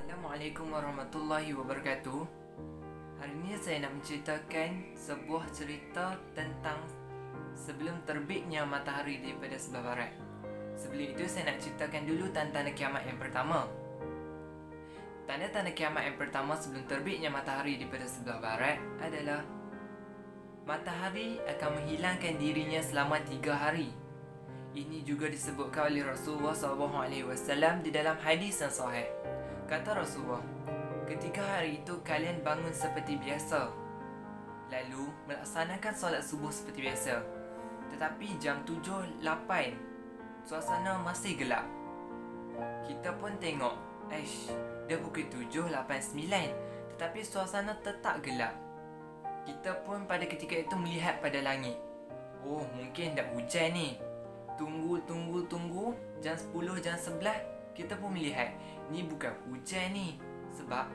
Assalamualaikum warahmatullahi wabarakatuh. Hari ini saya nak menceritakan sebuah cerita tentang sebelum terbitnya matahari daripada sebelah barat. Sebelum itu saya nak ceritakan dulu tanda-tanda kiamat yang pertama. Tanda-tanda kiamat yang pertama sebelum terbitnya matahari daripada sebelah barat adalah matahari akan menghilangkan dirinya selama 3 hari. Ini juga disebutkan oleh Rasulullah SAW di dalam hadis yang sahih. Kata Rasulullah, ketika hari itu kalian bangun seperti biasa, lalu melaksanakan solat subuh seperti biasa. Tetapi jam 7, 8, suasana masih gelap. Kita pun tengok, dah pukul 7, 8, 9, tetapi suasana tetap gelap. Kita pun pada ketika itu melihat pada langit. Oh, mungkin dah hujan ni. Tunggu, jam 10, jam 11, kita pun melihat ni bukan hujan ni, sebab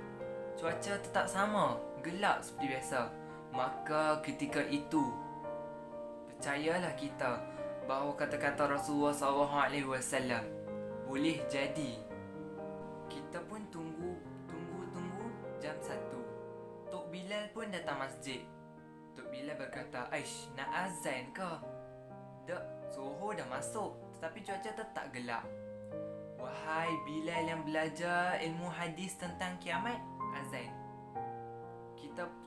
cuaca tetap sama, gelap seperti biasa. Maka ketika itu percayalah kita bahawa kata-kata Rasulullah SAW boleh jadi. Kita pun tunggu jam 1. Tok Bilal pun datang masjid. Tok Bilal berkata, nak azan ke? Tak, Zuhur dah masuk, tetapi cuaca tetap gelap. Wahai Bilal yang belajar ilmu hadis tentang kiamat, azan.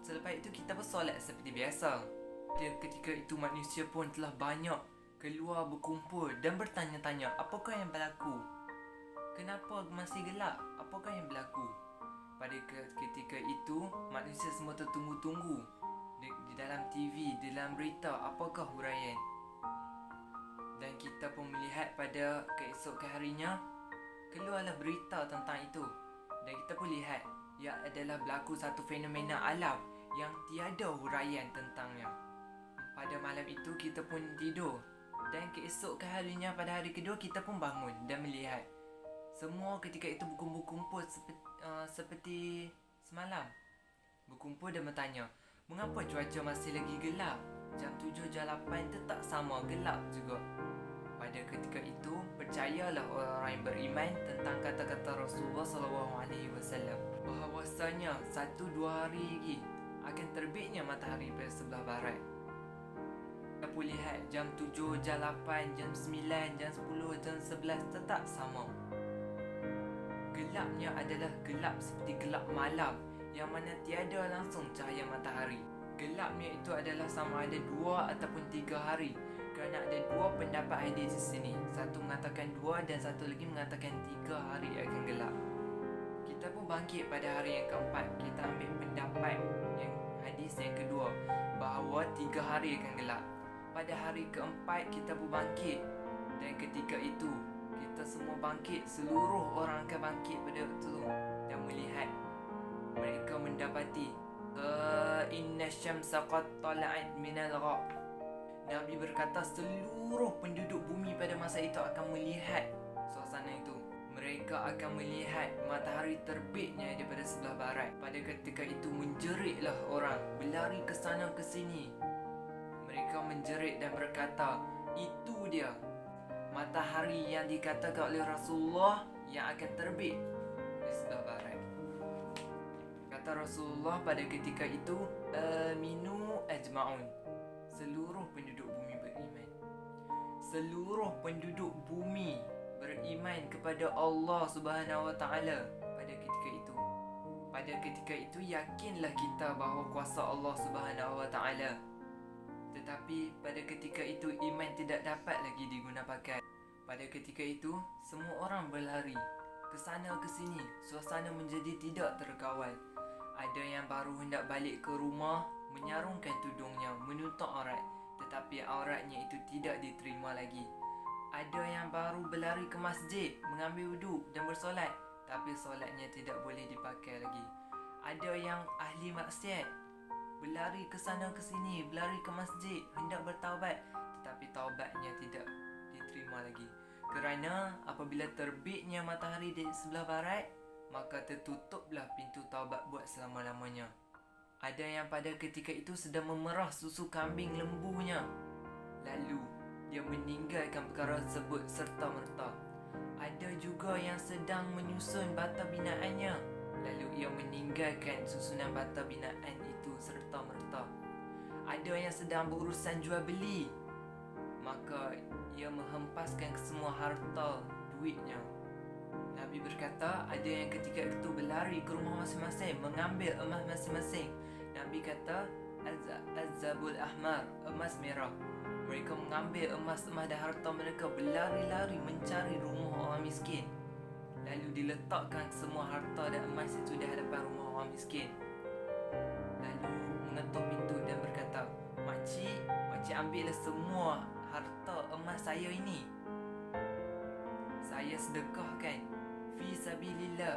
Selepas itu kita bersolat seperti biasa. Ketika itu manusia pun telah banyak keluar berkumpul dan bertanya-tanya, apakah yang berlaku? Kenapa masih gelap? Apakah yang berlaku? Pada ketika itu manusia semua tertunggu-tunggu di dalam TV, di dalam berita, apakah huraian. Dan kita pun melihat pada keesokan harinya keluarlah berita tentang itu. Dan kita pun lihat ia adalah berlaku satu fenomena alam yang tiada huraian tentangnya. Pada malam itu kita pun tidur. Dan keesokan harinya pada hari kedua kita pun bangun dan melihat semua ketika itu berkumpul seperti semalam. Berkumpul dan bertanya, mengapa cuaca masih lagi gelap? Jam 7, jam 8 tetap sama gelap juga. Pada ketika itu, percayalah orang-orang yang beriman tentang kata-kata Rasulullah SAW bahawasanya 1-2 hari lagi akan terbitnya matahari pada sebelah barat. Kita pun lihat jam 7, jam 8, jam 9, jam 10, jam 11 tetap sama. Gelapnya adalah gelap seperti gelap malam yang mana tiada langsung cahaya matahari. Gelapnya itu adalah sama ada 2 ataupun 3 hari, kerana ada 2 pendapat hadis di sini. Satu mengatakan 2 dan satu lagi mengatakan 3 hari akan gelap. Kita pun bangkit pada hari yang keempat. Kita ambil pendapat yang hadis yang kedua bahawa 3 hari akan gelap. Pada hari keempat kita pun bangkit, dan ketika itu kita semua bangkit. Seluruh orang akan bangkit pada itu dan melihat. Mereka mendapati inna syamsa qad tala'at minal ghab. Nabi berkata seluruh penduduk bumi pada masa itu akan melihat suasana itu. Mereka akan melihat matahari terbitnya daripada sebelah barat. Pada ketika itu menjeritlah orang, berlari ke sana ke sini. Mereka menjerit dan berkata, itu dia matahari yang dikatakan oleh Rasulullah yang akan terbit di sebelah barat. Kata Rasulullah pada ketika itu, aminu ajma'un. Seluruh penduduk bumi beriman. Seluruh penduduk bumi beriman kepada Allah Subhanahu Wa Taala pada ketika itu. Pada ketika itu yakinlah kita bahawa kuasa Allah Subhanahu Wa Taala. Tetapi pada ketika itu iman tidak dapat lagi diguna pakai. Pada ketika itu semua orang berlari ke sana ke sini. Suasana menjadi tidak terkawal. Ada yang baru hendak balik ke rumah, menyarungkan tudungnya, menutup aurat, tetapi auratnya itu tidak diterima lagi. Ada yang baru berlari ke masjid, mengambil wuduk dan bersolat, tapi solatnya tidak boleh dipakai lagi. Ada yang ahli maksiat, berlari ke sana ke sini, berlari ke masjid, hendak bertaubat, tetapi taubatnya tidak diterima lagi. Kerana apabila terbitnya matahari di sebelah barat, maka tertutuplah pintu taubat buat selama-lamanya. Ada yang pada ketika itu sedang memerah susu kambing lembunya, lalu dia meninggalkan perkara tersebut serta-merta. Ada juga yang sedang menyusun bata binaannya, meninggalkan susunan bata binaan itu serta-merta. Ada yang sedang berurusan jual beli, maka ia menghempaskan semua harta duitnya. Nabi berkata, ada yang ketika itu berlari ke rumah masing-masing mengambil emas masing-masing. Nabi kata, Az-zabul ahmar, emas merah. Mereka mengambil emas-emas dan harta mereka, berlari-lari mencari rumah orang miskin. Lalu diletakkan semua harta dan emas itu di hadapan rumah orang miskin. Lalu mengetuk pintu dan berkata, Makcik ambillah semua harta emas saya ini. Saya sedekahkan fi sabilillah.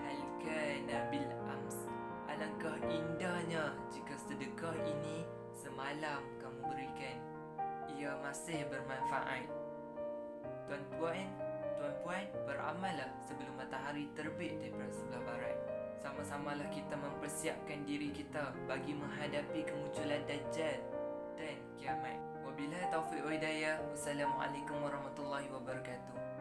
Hal kana bil ams. Alangkah indahnya jika sedekah ini semalam kamu berikan. Ia masih bermanfaat. Tuan-tuan, beramallah sebelum matahari terbit daripada sebelah barat. Sama-samalah kita mempersiapkan diri kita bagi menghadapi kemunculan Dajjal dan kiamat. Wabillahi taufiq wa hidayah. Wassalamualaikum warahmatullahi wabarakatuh.